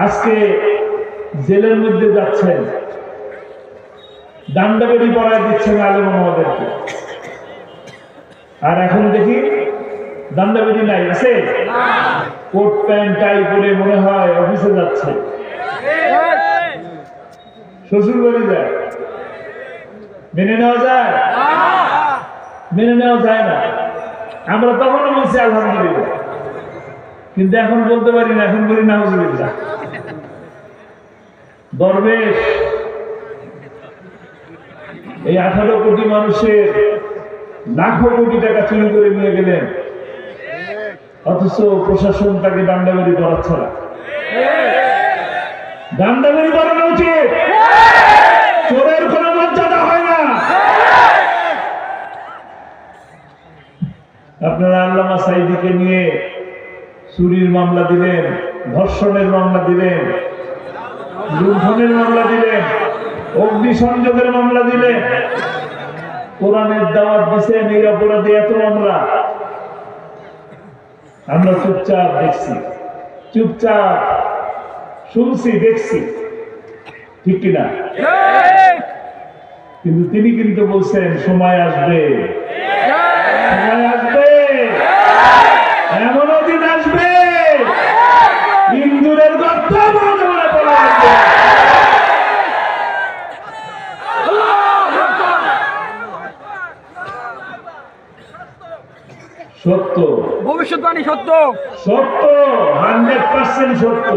আজকে জেলের মধ্যে যাচ্ছেন, ডান্ডাবেড়ি পড়ায় দিচ্ছেন আলেম আমাদেরকে। আর এখন দেখি ডান্ডাবেড়ি নাই, আছে কোট প্যান্ট টাই পরে মনে হয় অফিসে যাচ্ছে, শ্বশুর বাড়ি যায়। মেনে নেওয়া যায়? মেনে নেওয়া যায় না। আমরা তখনও বলছি আলহামদুলিল্লাহ, কিন্তু এখন বলতে পারি না, এখন বলি নাউজুবিল্লাহ। দরবেশ এই 18 কোটি মানুষের লাখো কোটি টাকা চুরি করে নিয়ে গেলেন, অথচ প্রশাসন তাকে ডান্ডাবেড়ি করাচ্ছে না। ডান্ডাবেড়ি করানো উচিত, চোরের কোন মর্যাদা হয় না। আপনারা আল্লামা সাঈদীকে নিয়ে চুরির মামলা দিলেন, ধর্ষণের মামলা দিলেন, লুণ্ঠনের মামলা দিলেন, অগ্নিসংযোগের মামলা দিলেন, কোরআনের দাওয়াত দিচ্ছেন, এই অপরাধে এত মামলা। আমরা চুপচাপ দেখছি, চুপচাপ শুনছি, দেখছি, ঠিক কিনা? কিন্তু তিনি কিন্তু বলছেন সময় আসবে, সময় আসবে, এমনও দিন আসবে ইন্দুরের গর্ত মনে মনে পড়ে আসবে। সত্য, ভবিষ্যৎবাণী সত্য, সত্য, 100% সত্য।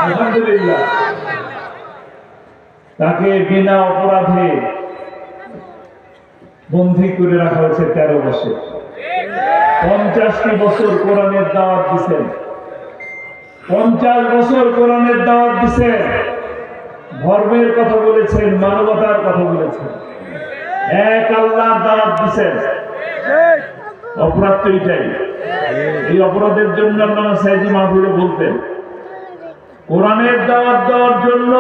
আলহামদুলিল্লাহ, তাকে বিনা অপরাধে বন্দী করে রাখা হয়েছে 13 বছর। 50টি বছর কোরআনের দাওয়াত দিচ্ছেন, 50 বছর কোরআনের দাওয়াত দিচ্ছেন, ধর্মের কথা বলেছেন, মানবতার কথা বলেছেন, এক আল্লাহর দাওয়াত দিচ্ছেন। অপরাধ তো এটাই। এই অপরাধের জন্য আল্লামা সাঈদী মাহফিলে বলতেন, কোরআনের দাওয়াত দেওয়ার জন্য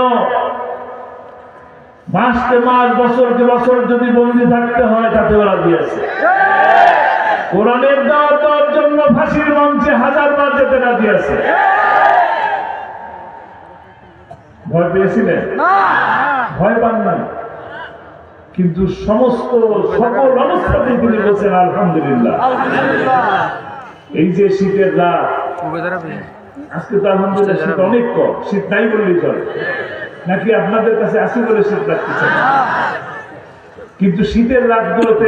মাসকে মাস, বছরকে বছর যদি বন্দী থাকতে হয় তাতে ওরা দিয়েছে। কোরআনের দাওয়াত দেওয়ার জন্য ফাঁসির মঞ্চে 1000 বার যেতে রাজি আছে। ভয় পেয়েছিলেন? ভয় পান না, কিন্তু সকল অবস্থাতেই তিনি বলছেন আলহামদুলিল্লাহ। এই যে শীতের রাত, আজকে তো আলহামদুলিল্লাহ শীত অনেক কম, শীত নাই বললেই চলে, নাকি আপনাদের কাছে আসি বলে শীত লাগতেছে? কিন্তু শীতের রাতগুলোতে